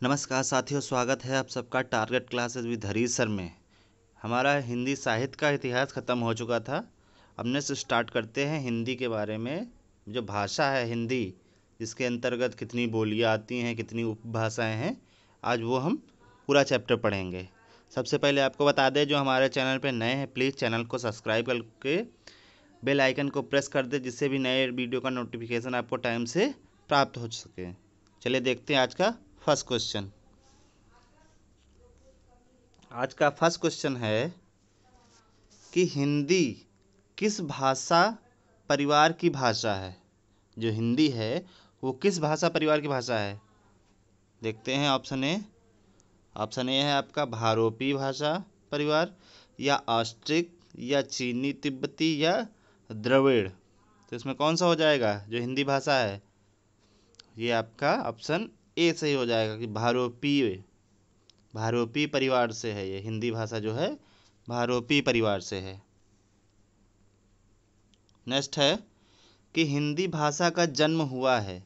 नमस्कार साथियों, स्वागत है आप सबका target classes with Harish sir में। हमारा हिंदी साहित्य का इतिहास ख़त्म हो चुका था। हमने से स्टार्ट करते हैं हिंदी के बारे में। जो भाषा है हिंदी, जिसके अंतर्गत कितनी बोलियां आती हैं, कितनी उपभाषाएं हैं, आज वो हम पूरा चैप्टर पढ़ेंगे। सबसे पहले आपको बता दें, जो हमारे चैनल पर नए हैं प्लीज़ चैनल को सब्सक्राइब करके बेल आइकन को प्रेस कर दें, जिससे भी नए वीडियो का नोटिफिकेशन आपको टाइम से प्राप्त हो सके। चलिए देखते हैं आज का फर्स्ट क्वेश्चन। आज का फर्स्ट क्वेश्चन है कि हिंदी किस भाषा परिवार की भाषा है। जो हिंदी है वो किस भाषा परिवार की भाषा है। देखते हैं ऑप्शन ए है आपका भारोपी भाषा परिवार, या ऑस्ट्रिक, या चीनी तिब्बती, या द्रविड़। तो इसमें कौन सा हो जाएगा जो हिंदी भाषा है। ये आपका ऑप्शन ए सही हो जाएगा कि भारोपी परिवार से है। ये हिंदी भाषा जो है भारोपी परिवार से है। नेक्स्ट है कि हिंदी भाषा का जन्म हुआ है।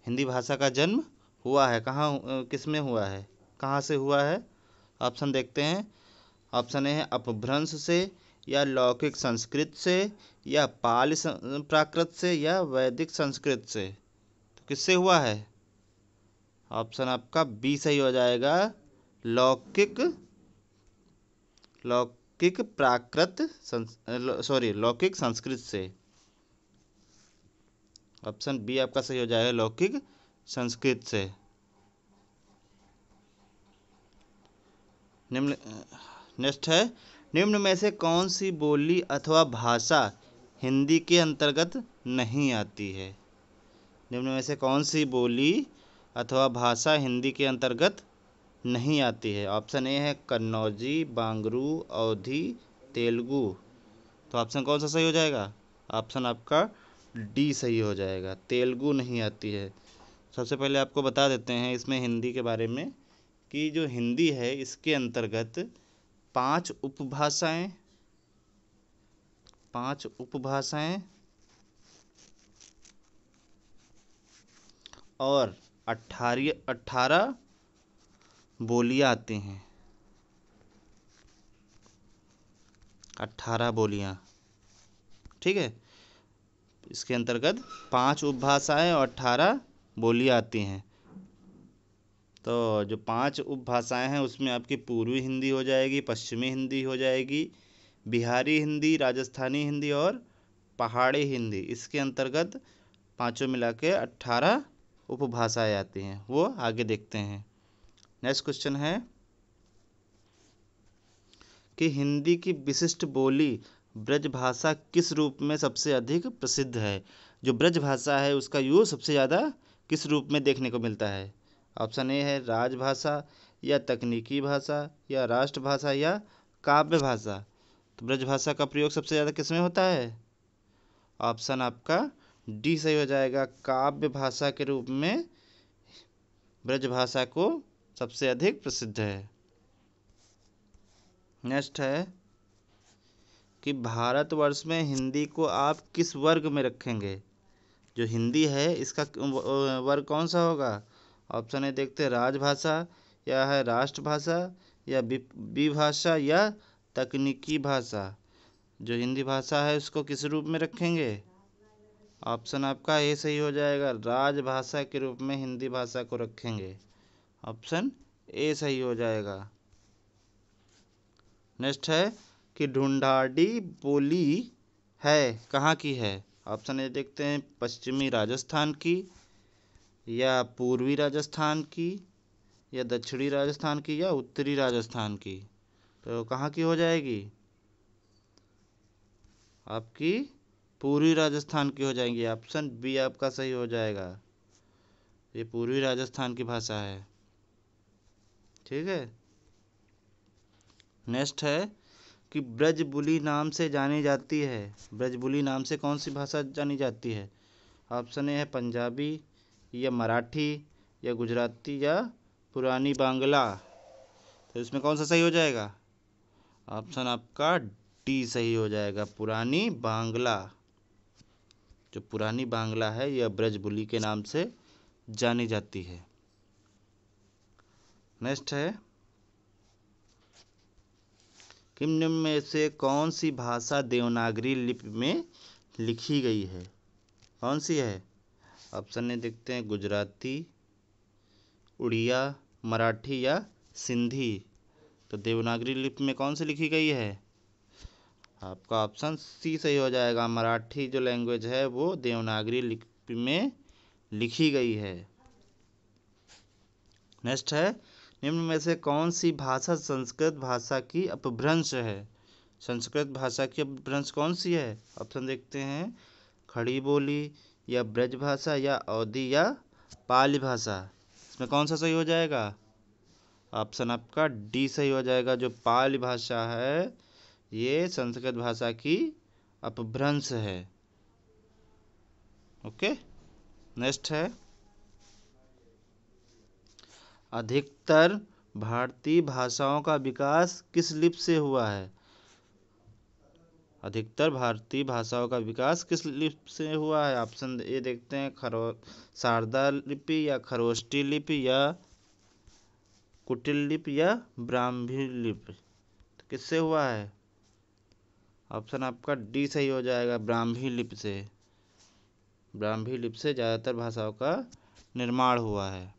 हिंदी भाषा का जन्म हुआ है कहाँ, किस में हुआ है, कहाँ से हुआ है। ऑप्शन देखते हैं। ऑप्शन ए है अपभ्रंश से, या लौकिक संस्कृत से, या पाली प्राकृत से, या वैदिक संस्कृत से। तो किससे हुआ है। ऑप्शन आपका बी सही हो जाएगा, लौकिक लौकिक लौकिक संस्कृत से। ऑप्शन बी आपका सही हो जाएगा, लौकिक संस्कृत से। निम्न नेक्स्ट है, निम्न में से कौन सी बोली अथवा भाषा हिंदी के अंतर्गत नहीं आती है। निम्न में से कौन सी बोली अथवा भाषा हिंदी के अंतर्गत नहीं आती है। ऑप्शन ए है कन्नौजी, बांगरू, अवधी, तेलुगु। तो ऑप्शन कौन सा सही हो जाएगा। ऑप्शन आपका डी सही हो जाएगा, तेलुगु नहीं आती है। सबसे पहले आपको बता देते हैं इसमें हिंदी के बारे में कि जो हिंदी है इसके अंतर्गत पांच उपभाषाएं और 18 बोलियां आती हैं। 18 बोलियां, ठीक है। इसके अंतर्गत 5 उपभाषाएं और 18 बोलियां आती हैं। तो जो 5 उपभाषाएं हैं उसमें आपकी पूर्वी हिंदी हो जाएगी, पश्चिमी हिंदी हो जाएगी, बिहारी हिंदी, राजस्थानी हिंदी और पहाड़ी हिंदी। इसके अंतर्गत पांचों मिला के 18 उपभाषाएं आती हैं। वो आगे देखते हैं। नेक्स्ट क्वेश्चन है कि हिंदी की विशिष्ट बोली ब्रजभाषा किस रूप में सबसे अधिक प्रसिद्ध है। जो ब्रजभाषा है उसका यूज सबसे ज़्यादा किस रूप में देखने को मिलता है। ऑप्शन ए है राजभाषा, या तकनीकी भाषा, या राष्ट्रभाषा, या काव्य भाषा। तो ब्रजभाषा का प्रयोग सबसे ज़्यादा किस में होता है। ऑप्शन आपका डी सही हो जाएगा, काव्य भाषा के रूप में ब्रजभाषा को सबसे अधिक प्रसिद्ध है। नेक्स्ट है कि भारतवर्ष में हिंदी को आप किस वर्ग में रखेंगे। जो हिंदी है इसका वर्ग कौन सा होगा। ऑप्शन ए देखते हैं, राजभाषा, या है राष्ट्रभाषा, या विभाषा, या तकनीकी भाषा। जो हिंदी भाषा है उसको किस रूप में रखेंगे। ऑप्शन आपका ए सही हो जाएगा, राजभाषा के रूप में हिंदी भाषा को रखेंगे। ऑप्शन ए सही हो जाएगा। नेक्स्ट है कि ढूंढाड़ी बोली है कहाँ की है। ऑप्शन ए देखते हैं, पश्चिमी राजस्थान की, या पूर्वी राजस्थान की, या दक्षिणी राजस्थान की, या उत्तरी राजस्थान की। तो कहाँ की हो जाएगी। आपकी पूर्वी राजस्थान की हो जाएंगी। ऑप्शन बी आपका सही हो जाएगा, ये पूर्वी राजस्थान की भाषा है, ठीक है। नेक्स्ट है कि ब्रजबुली नाम से जानी जाती है। ब्रजबुली नाम से कौन सी भाषा जानी जाती है। ऑप्शन ए है पंजाबी, या मराठी, या गुजराती, या पुरानी बांग्ला। तो इसमें कौन सा सही हो जाएगा। ऑप्शन आपका डी सही हो जाएगा, पुरानी बांग्ला। जो पुरानी बांग्ला है यह ब्रजबुली के नाम से जानी जाती है। नेक्स्ट है कि निम्न में से कौन सी भाषा देवनागरी लिपि में लिखी गई है? कौन सी है? ऑप्शन में देखते हैं गुजराती, उड़िया, मराठी या सिंधी। तो देवनागरी लिपि में कौन सी लिखी गई है? आपका ऑप्शन सी सही हो जाएगा। मराठी जो लैंग्वेज है वो देवनागरी लिपि में लिखी गई है। नेक्स्ट है निम्न में से कौन सी भाषा संस्कृत भाषा की अपभ्रंश है? संस्कृत भाषा की अपभ्रंश कौन सी है? ऑप्शन देखते हैं खड़ी बोली या ब्रज भाषा या अवधी या पाली भाषा। इसमें कौन सा सही हो जाएगा? ऑप्शन आपका डी सही हो जाएगा। जो पाली भाषा है ये संस्कृत भाषा की अपभ्रंश है। ओके, नेक्स्ट है अधिकतर भारतीय भाषाओं का विकास किस लिपि से हुआ है? अधिकतर भारतीय भाषाओं का विकास किस लिपि से हुआ है? ऑप्शन ए देखते हैं शारदा लिपि या खरोष्टी लिपि या कुटिल लिपि या ब्राह्मी लिपि। तो किससे हुआ है? ऑप्शन आपका डी सही हो जाएगा, ब्राह्मी लिपि से। ब्राह्मी लिपि से ज़्यादातर भाषाओं का निर्माण हुआ है।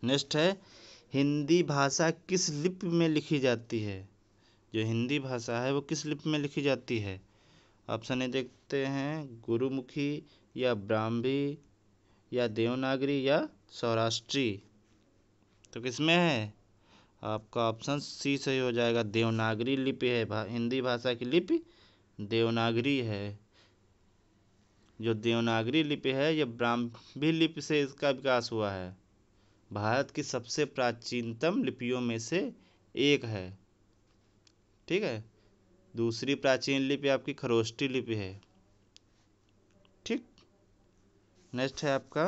नेक्स्ट है हिंदी भाषा किस लिपि में लिखी जाती है? जो हिंदी भाषा है वो किस लिपि में लिखी जाती है? ऑप्शन ए देखते हैं गुरुमुखी या ब्राह्मी या देवनागरी या सौराष्ट्री। तो किसमें है? आपका ऑप्शन सी सही हो जाएगा, देवनागरी लिपि है। हिंदी भाषा की लिपि देवनागरी है। जो देवनागरी लिपि है ये ब्राह्मी लिपि से इसका विकास हुआ है। भारत की सबसे प्राचीनतम लिपियों में से एक है। ठीक है, दूसरी प्राचीन लिपि आपकी खरोष्टी लिपि है। ठीक, नेक्स्ट है आपका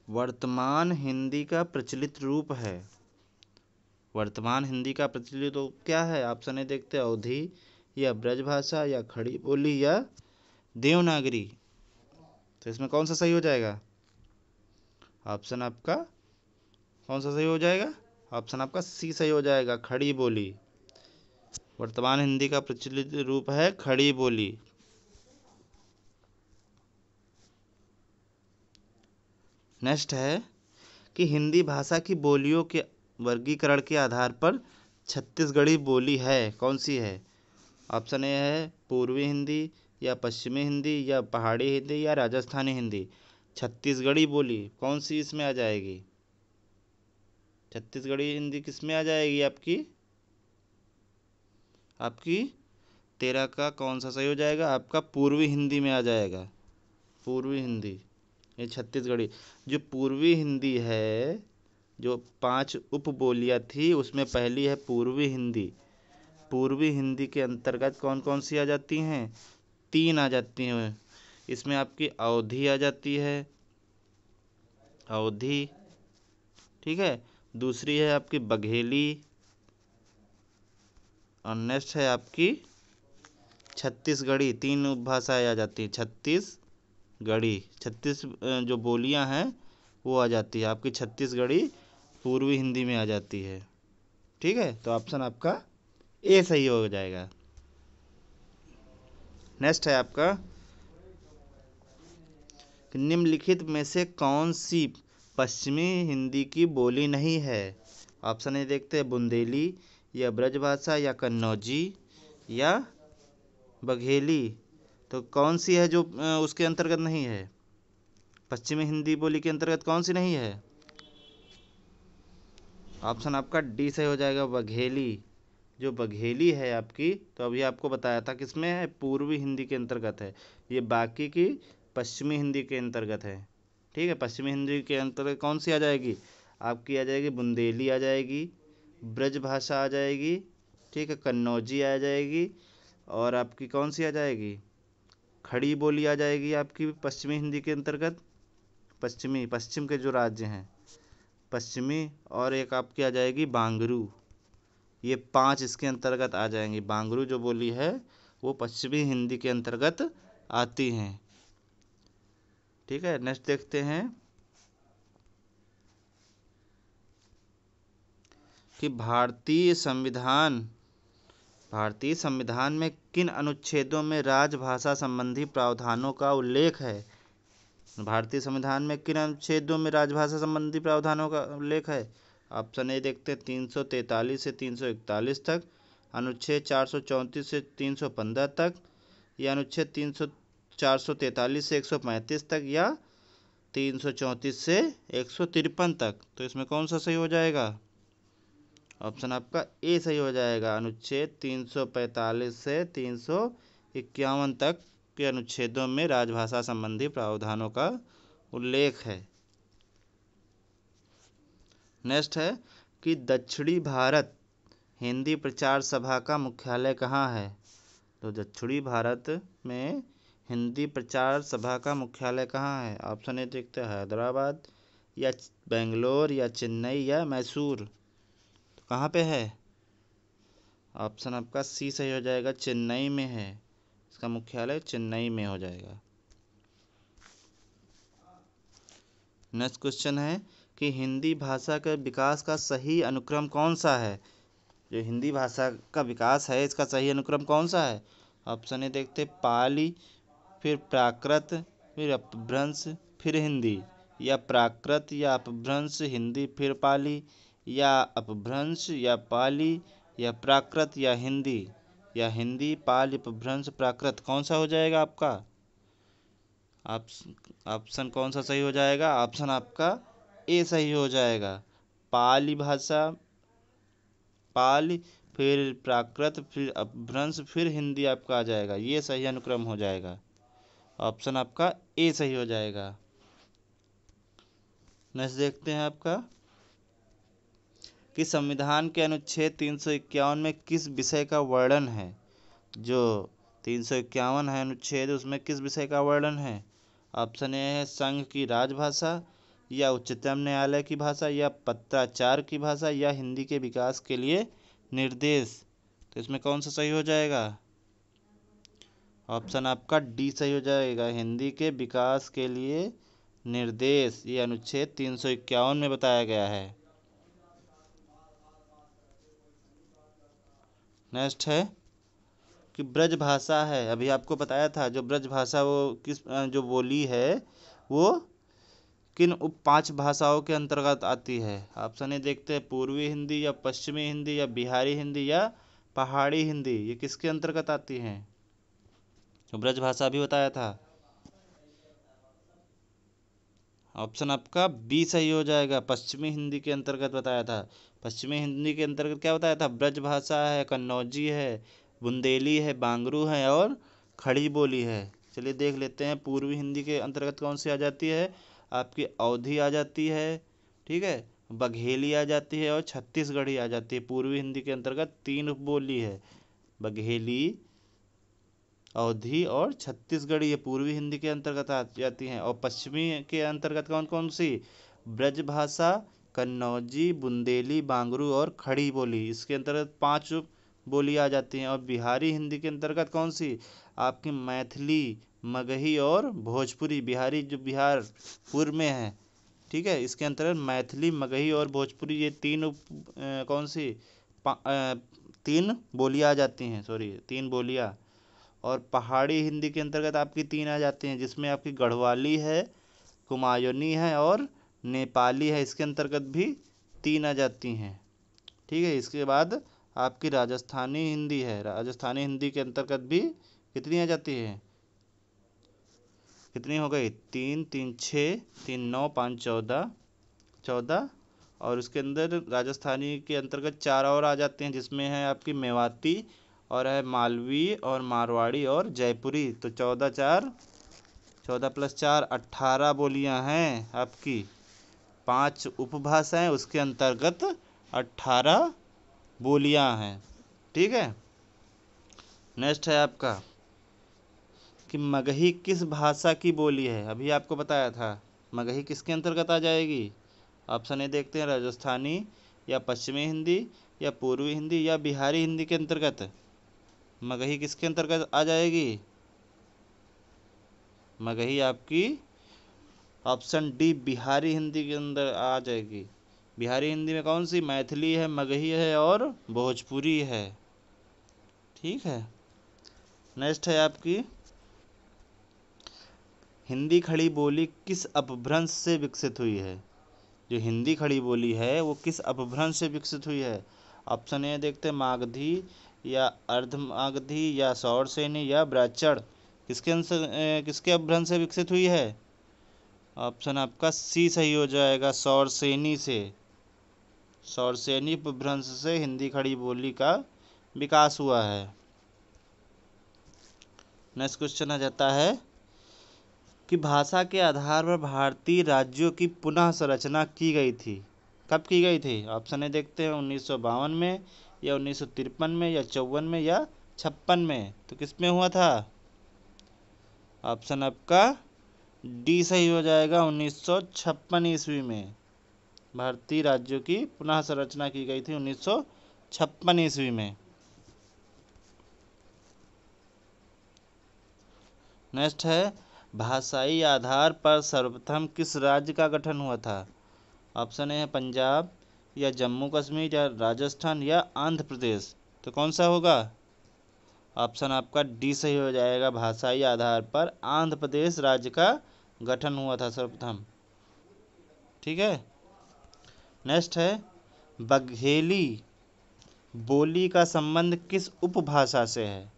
वर्तमान हिंदी का प्रचलित रूप है। वर्तमान हिंदी का प्रचलित रूप क्या है? ऑप्शन ए देखते हैं अवधी या ब्रजभाषा या खड़ी बोली या देवनागरी। तो इसमें कौन सा सही हो जाएगा? ऑप्शन आपका कौन सा सही हो जाएगा? ऑप्शन आपका सी सही हो जाएगा, खड़ी बोली। वर्तमान हिंदी का प्रचलित रूप है खड़ी बोली। नेक्स्ट है कि हिंदी भाषा की बोलियों के वर्गीकरण के आधार पर छत्तीसगढ़ी बोली है। कौन सी है? ऑप्शन ए है पूर्वी हिंदी या पश्चिमी हिंदी या पहाड़ी हिंदी या राजस्थानी हिंदी। छत्तीसगढ़ी बोली कौन सी इसमें आ जाएगी? छत्तीसगढ़ी हिंदी किस में आ जाएगी आपकी? आपकी 13 का कौन सा सही हो जाएगा? आपका पूर्वी हिंदी में आ जाएगा। पूर्वी हिंदी ये छत्तीसगढ़ी। जो पूर्वी हिंदी है, जो 5 उपबोलियाँ थी उसमें पहली है पूर्वी हिंदी। पूर्वी हिंदी के अंतर्गत कौन कौन सी आ जाती हैं? 3 आ जाती हैं। इसमें आपकी अवधी आ जाती है, अवधी। ठीक है, दूसरी है आपकी बघेली और नेक्स्ट है आपकी छत्तीसगढ़ी। 3 उपभाषाएं आ जाती हैं। छत्तीसगढ़ी 36 जो बोलियां हैं वो आ जाती है आपकी छत्तीसगढ़ी पूर्वी हिंदी में आ जाती है। ठीक है, तो ऑप्शन आपका ए सही हो जाएगा। नेक्स्ट है आपका निम्नलिखित में से कौन सी पश्चिमी हिंदी की बोली नहीं है? ऑप्शन ए देखते हैं बुंदेली या ब्रजभाषा या कन्नौजी या बघेली। तो कौन सी है जो उसके अंतर्गत नहीं है? पश्चिमी हिंदी बोली के अंतर्गत कौन सी नहीं है? ऑप्शन आपका डी सही हो जाएगा, बघेली। जो बघेली है आपकी, तो अभी आपको बताया था किसमें है? पूर्वी हिंदी के अंतर्गत है। ये बाकी की पश्चिमी हिंदी के अंतर्गत है। ठीक है, पश्चिमी हिंदी के अंतर्गत कौन सी आ जाएगी? आपकी आ जाएगी बुंदेली आ जाएगी, ब्रज भाषा आ जाएगी, ठीक है, कन्नौजी आ जाएगी और आपकी कौन सी आ जाएगी? खड़ी बोली आ जाएगी आपकी पश्चिमी हिंदी के अंतर्गत। पश्चिम के जो राज्य हैं पश्चिमी, और एक आपकी आ जाएगी बांगरू। ये 5 इसके अंतर्गत आ जाएंगी। बांगरू जो बोली है वो पश्चिमी हिंदी के अंतर्गत आती हैं। ठीक है, नेक्स्ट देखते हैं कि भारतीय संविधान में किन अनुच्छेदों में राजभाषा संबंधी प्रावधानों का उल्लेख है। भारतीय संविधान में किन अनुच्छेदों में राजभाषा संबंधी प्रावधानों का उल्लेख है। ऑप्शन ए देखते हैं 343 से 341 तक, अनुच्छेद 434 से 315 तक, या अनुच्छेद 443 से 135 तक, या 334 से 153 तक। तो इसमें कौन सा सही हो जाएगा। ऑप्शन आपका ए सही हो जाएगा। अनुच्छेद 345 से 351 तक के अनुच्छेदों में राजभाषा संबंधी प्रावधानों का उल्लेख है। नेक्स्ट है कि दक्षिणी भारत हिंदी प्रचार सभा का मुख्यालय कहाँ है। तो दक्षिणी भारत में हिंदी प्रचार सभा का मुख्यालय कहाँ है। ऑप्शन ए देखते हैं हैदराबाद, या बेंगलोर, या चेन्नई, या मैसूर। तो कहाँ पे है। ऑप्शन आपका सी सही हो जाएगा, चेन्नई में है। इसका मुख्यालय चेन्नई में हो जाएगा। नेक्स्ट क्वेश्चन है कि हिंदी भाषा के विकास का सही अनुक्रम कौन सा है। जो हिंदी भाषा का विकास है इसका सही अनुक्रम कौन सा है। ऑप्शन ए देखते पाली, फिर प्राकृत, फिर अपभ्रंश, फिर हिंदी, या प्राकृत या अपभ्रंश हिंदी फिर पाली, या अपभ्रंश या पाली, या प्राकृत या हिंदी, या हिंदी पाली अपभ्रंश प्राकृत। कौन सा हो जाएगा आपका ऑप्शन कौन सा सही हो जाएगा। ऑप्शन आपका ए सही हो जाएगा। पाली भाषा, पाली, फिर प्राकृत, फिर अपभ्रंश, फिर हिंदी आपका आ जाएगा। ये सही अनुक्रम हो जाएगा। ऑप्शन आपका ए सही हो जाएगा। नेक्स्ट देखते हैं आपका कि संविधान के अनुच्छेद 351 में किस विषय का वर्णन है। जो 351 है अनुच्छेद, उसमें किस विषय का वर्णन है। ऑप्शन ए है संघ की राजभाषा, या उच्चतम न्यायालय की भाषा, या पत्राचार की भाषा, या हिंदी के विकास के लिए निर्देश। तो इसमें कौन सा सही हो जाएगा। ऑप्शन आपका डी सही हो जाएगा, हिंदी के विकास के लिए निर्देश। ये अनुच्छेद 351 में बताया गया है। नेक्स्ट है कि ब्रज भाषा है, अभी आपको बताया था जो ब्रज भाषा वो किस जो बोली है वो किन उप 5 भाषाओं के अंतर्गत आती है। ऑप्शन ए देखते हैं पूर्वी हिंदी, या पश्चिमी हिंदी, या बिहारी हिंदी, या पहाड़ी हिंदी। ये किसके अंतर्गत आती हैं। तो ब्रज भाषा भी बताया था। ऑप्शन आपका बी सही हो जाएगा, पश्चिमी हिंदी के अंतर्गत बताया था। पश्चिमी हिंदी के अंतर्गत क्या बताया था। ब्रज भाषा है, कन्नौजी है, बुंदेली है, बांगरू है, और खड़ी बोली है। चलिए देख लेते हैं पूर्वी हिंदी के अंतर्गत कौन सी आ जाती है। आपकी अवधी आ जाती है, ठीक है, बघेली आ जाती है, और छत्तीसगढ़ी आ जाती है। पूर्वी हिंदी के अंतर्गत 3 उपबोली है, बघेली, अवधी और छत्तीसगढ़ी। ये पूर्वी हिंदी के अंतर्गत आ जाती हैं। और पश्चिमी के अंतर्गत कौन कौन सी। ब्रजभाषा, कन्नौजी, बुंदेली, बांगरू और खड़ी बोली। इसके अंतर्गत 5 बोली आ जाती हैं। और बिहारी हिंदी के अंतर्गत कौन सी आपकी मैथिली, मगही और भोजपुरी। बिहारी जो बिहार पूर्व में है, ठीक है, इसके अंतर्गत मैथिली, मगही और भोजपुरी, ये 3 कौन सी 3 बोलियाँ आ जाती हैं। सॉरी 3 बोलियाँ। और पहाड़ी हिंदी के अंतर्गत आपकी 3 आ जाती हैं, जिसमें आपकी गढ़वाली है, कुमायूनी है, और नेपाली है। इसके अंतर्गत भी 3 आ जाती हैं, ठीक है। इसके बाद आपकी राजस्थानी हिंदी है। राजस्थानी हिंदी के अंतर्गत भी कितनी आ जाती है। कितनी हो गई 3 3 6 3 9 5 14 14। और उसके अंदर राजस्थानी के अंतर्गत 4 और आ जाते हैं, जिसमें है आपकी मेवाती, और है मालवी, और मारवाड़ी, और जयपुरी। तो 14 + 4 18 बोलियां हैं आपकी। 5 उपभाषाएं, उसके अंतर्गत 18 बोलियां हैं, ठीक है। नेक्स्ट है आपका कि मगही किस भाषा की बोली है। अभी आपको बताया था मगही किसके अंतर्गत आ जाएगी। ऑप्शन ए देखते हैं राजस्थानी, या पश्चिमी हिंदी, या पूर्वी हिंदी, या बिहारी हिंदी के अंतर्गत मगही किसके अंतर्गत आ जाएगी। मगही आपकी ऑप्शन डी बिहारी हिंदी के अंदर आ जाएगी। बिहारी हिंदी में कौन सी? मैथिली है, मगही है और भोजपुरी है। ठीक है। नेक्स्ट है आपकी, हिंदी खड़ी बोली किस अपभ्रंश से विकसित हुई है? जो हिंदी खड़ी बोली है वो किस अपभ्रंश से विकसित हुई है? ऑप्शन ए देखते हैं, मागधी या अर्धमागधी या सौरसेनी या ब्राह्मण। किसके अपभ्रंश से विकसित हुई है? ऑप्शन आपका सी सही हो जाएगा, सौरसेनी से। सौरसेनी अपभ्रंश से हिंदी खड़ी बोली का विकास हुआ है। नेक्स्ट क्वेश्चन आ जाता है कि भाषा के आधार पर भारतीय राज्यों की पुनः संरचना की गई थी। कब की गई थी? ऑप्शन ए देखते हैं, 1952 में या 1953 में या 54 में या 56 में। तो किस में हुआ था? ऑप्शन आपका डी सही हो जाएगा, 1956 ईस्वी में भारतीय राज्यों की पुनः संरचना की गई थी 1956 ईस्वी में। नेक्स्ट है, भाषाई आधार पर सर्वप्रथम किस राज्य का गठन हुआ था? ऑप्शन ए है पंजाब या जम्मू कश्मीर या राजस्थान या आंध्र प्रदेश। तो कौन सा होगा? ऑप्शन आपका डी सही हो जाएगा, भाषाई आधार पर आंध्र प्रदेश राज्य का गठन हुआ था सर्वप्रथम। ठीक है। नेक्स्ट है, बघेली बोली का संबंध किस उपभाषा से है?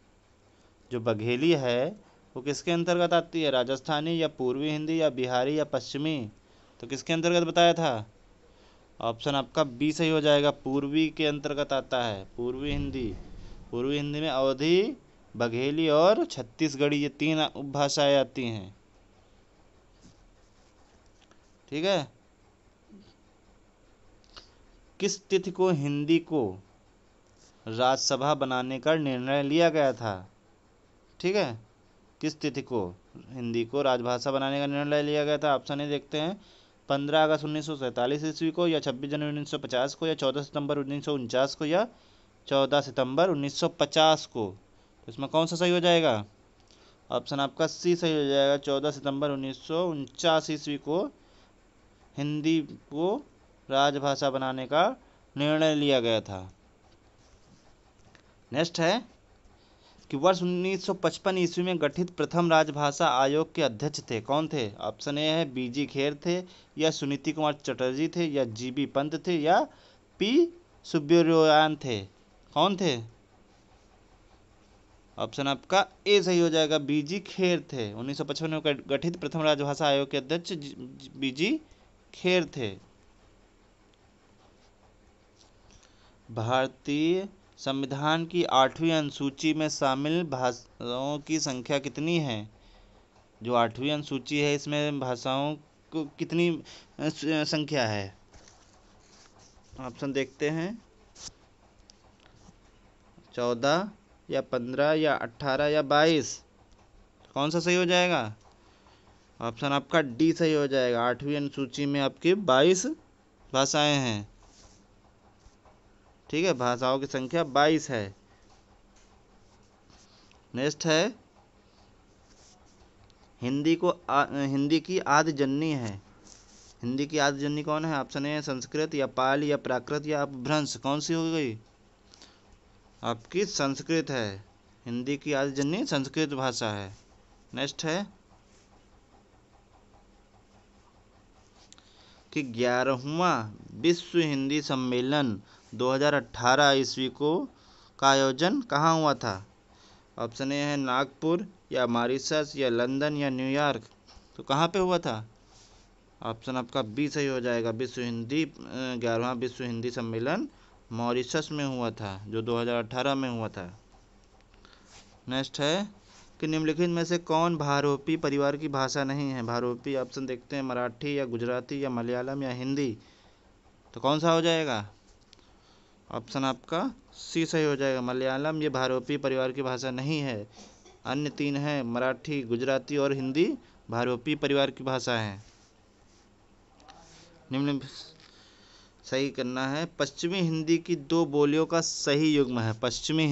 जो बघेली है वो किसके अंतर्गत आती है? राजस्थानी या पूर्वी हिंदी या बिहारी या पश्चिमी। तो किसके अंतर्गत बताया था? ऑप्शन आपका बी सही हो जाएगा, पूर्वी के अंतर्गत आता है, पूर्वी हिंदी। पूर्वी हिंदी में अवधी, बघेली और छत्तीसगढ़ी, ये 3 उपभाषाएं आती हैं। ठीक है। किस तिथि को हिंदी को राज्यसभा बनाने का निर्णय लिया गया था? ठीक है। किस तिथि को हिंदी को राजभाषा बनाने का निर्णय लिया गया था? ऑप्शन ए देखते हैं, 15 अगस्त 1947 ईस्वी को या 26 जनवरी 1950 को या 14 सितंबर 1949 को या 14 सितंबर 1950 को। तो इसमें कौन सा सही हो जाएगा? ऑप्शन आपका सी सही हो जाएगा, 14 सितंबर 1949 ईस्वी को हिंदी को राजभाषा बनाने का निर्णय लिया गया था। नेक्स्ट है कि वर्ष 1955 ईस्वी में गठित प्रथम राजभाषा आयोग के अध्यक्ष थे, कौन थे? ऑप्शन ए है बीजी खेर थे या सुनीति कुमार चटर्जी थे या जीबी पंत थे या पी सुब्रमण्यन थे। कौन थे? ऑप्शन आपका ए सही हो जाएगा, बीजी खेर थे। 1955 में गठित प्रथम राजभाषा आयोग के अध्यक्ष बीजी खेर थे। भारतीय संविधान की 8वीं अनुसूची में शामिल भाषाओं की संख्या कितनी है? जो 8वीं अनुसूची है इसमें भाषाओं को कितनी संख्या है? ऑप्शन देखते हैं, 14 या 15 या 18 या 22। कौन सा सही हो जाएगा? ऑप्शन आपका डी सही हो जाएगा, 8वीं अनुसूची में आपकी 22 भाषाएं हैं। ठीक है, भाषाओं की संख्या 22 है। नेक्स्ट है, हिंदी की आदि जननी है। हिंदी की आदि जननी कौन है? ऑप्शन ए संस्कृत या पाली या प्राकृत या अपभ्रंश। कौन सी हो गई? आपकी संस्कृत है। हिंदी की आदि जननी संस्कृत भाषा है। नेक्स्ट है कि 11वां विश्व हिंदी सम्मेलन 2018 ईस्वी को का आयोजन कहाँ हुआ था? ऑप्शन ए है नागपुर या मॉरिशस या लंदन या न्यूयॉर्क। तो कहाँ पे हुआ था? ऑप्शन आपका बी सही हो जाएगा, 11वां विश्व हिंदी सम्मेलन मॉरिशस में हुआ था, जो 2018 में हुआ था। नेक्स्ट है कि निम्नलिखित में से कौन भारोपी परिवार की भाषा नहीं है? भारोपी ऑप्शन देखते हैं, मराठी या गुजराती या मलयालम या हिंदी। तो कौन सा हो जाएगा? ऑप्शन आपका सी सही हो जाएगा, मलयालम ये भारोपी परिवार की भाषा नहीं है। अन्य 3 हैं, मराठी, गुजराती और हिंदी भारोपी परिवार की भाषा है। निम्न सही करना है। पश्चिमी हिंदी की 2 बोलियों का सही युग्म है। पश्चिमी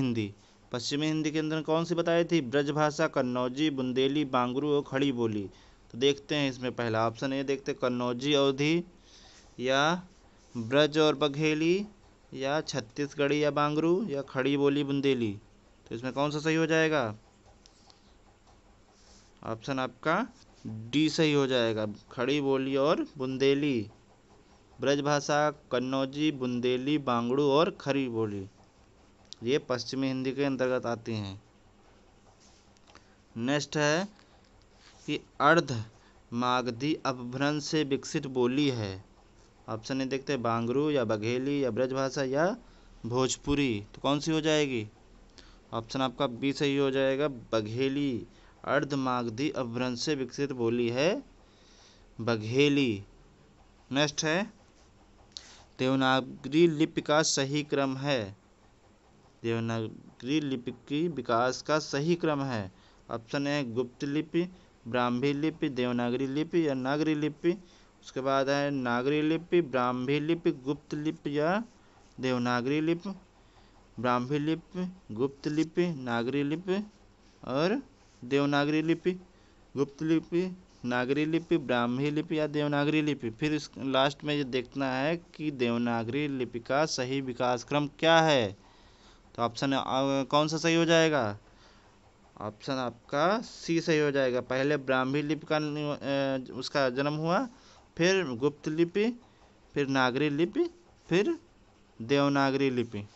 हिंदी के अंदर कौन सी बताई थी? ब्रजभाषा, कन्नौजी, बुंदेली, बांगरू और खड़ी बोली। तो देखते हैं इसमें पहला ऑप्शन ए देखते हैं, कन्नौजी अवधी या ब्रज और बघेली, या छत्तीसगढ़ी या बांगरू, या खड़ी बोली बुंदेली। तो इसमें कौन सा सही हो जाएगा? ऑप्शन आपका डी सही हो जाएगा, खड़ी बोली और बुंदेली। ब्रजभाषा, कन्नौजी, बुंदेली, बांगड़ू और खड़ी बोली ये पश्चिमी हिंदी के अंतर्गत आती हैं। नेक्स्ट है कि अर्ध मागधी अपभ्रंश से विकसित बोली है। ऑप्शन ए देखते हैं, बांगरू या बघेली या ब्रजभाषा या भोजपुरी। तो कौन सी हो जाएगी? ऑप्शन आपका बी सही हो जाएगा, बघेली। अर्ध मागधी अपभ्रंश से विकसित बोली है बघेली। नेक्स्ट है देवनागरी लिपि का सही क्रम है। देवनागरी लिपि की विकास का सही क्रम है। ऑप्शन है गुप्त लिपि, ब्राह्मी लिपि, देवनागरी लिपि या नागरी लिपि। उसके बाद है नागरी लिपि, ब्राह्मी लिपि, गुप्त लिपि या देवनागरी लिपि। ब्राह्मी लिपि, गुप्त लिपि, नागरी लिपि और देवनागरी लिपि। गुप्त लिपि, नागरी लिपि, ब्राह्मी लिपि या देवनागरी लिपि। फिर इस लास्ट में ये देखना है कि देवनागरी लिपि का सही विकास क्रम क्या है। तो ऑप्शन कौन सा सही हो जाएगा? ऑप्शन आपका सी सही हो जाएगा। पहले ब्राह्मी लिपि का उसका जन्म हुआ, फिर गुप्त लिपि, फिर नागरी लिपि, फिर देवनागरी लिपि।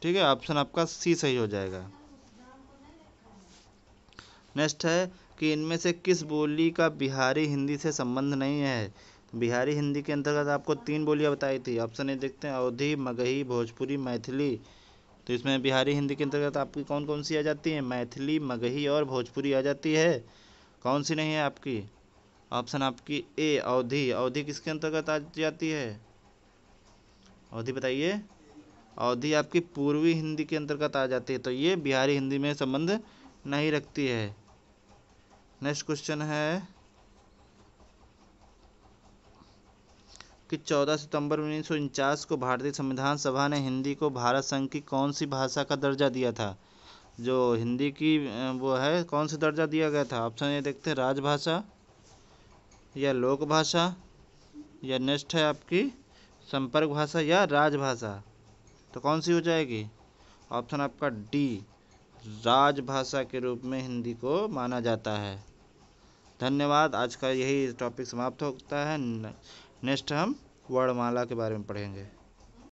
ठीक है, ऑप्शन आपका सी सही हो जाएगा। नेक्स्ट है कि इनमें से किस बोली का बिहारी हिंदी से संबंध नहीं है। बिहारी हिंदी के अंतर्गत आपको 3 बोलियां बताई थी। ऑप्शन ए देखते हैं, अवधी, मगही, भोजपुरी, मैथिली। तो इसमें बिहारी हिंदी के अंतर्गत आपकी कौन कौन सी आ जाती है? मैथिली, मगही और भोजपुरी आ जाती है। कौन सी नहीं है आपकी? ऑप्शन आपकी ए, अवधी। अवधी किसके अंतर्गत आ जाती है? अवधी बताइए। अवधी आपकी पूर्वी हिंदी के अंतर्गत आ जाती है, तो ये बिहारी हिंदी में संबंध नहीं रखती है। नेक्स्ट क्वेश्चन है कि 14 सितंबर 1949 को भारतीय संविधान सभा ने हिंदी को भारत संघ की कौन सी भाषा का दर्जा दिया था? जो हिंदी की वो है, कौन सा दर्जा दिया गया था? ऑप्शन ये देखते हैं, राजभाषा या लोक भाषा, या नेक्स्ट है आपकी संपर्क भाषा या राजभाषा। तो कौन सी हो जाएगी? ऑप्शन आपका डी, राजभाषा के रूप में हिंदी को माना जाता है। धन्यवाद। आज का यही टॉपिक समाप्त होता है। नेक्स्ट हम वर्णमाला के बारे में पढ़ेंगे।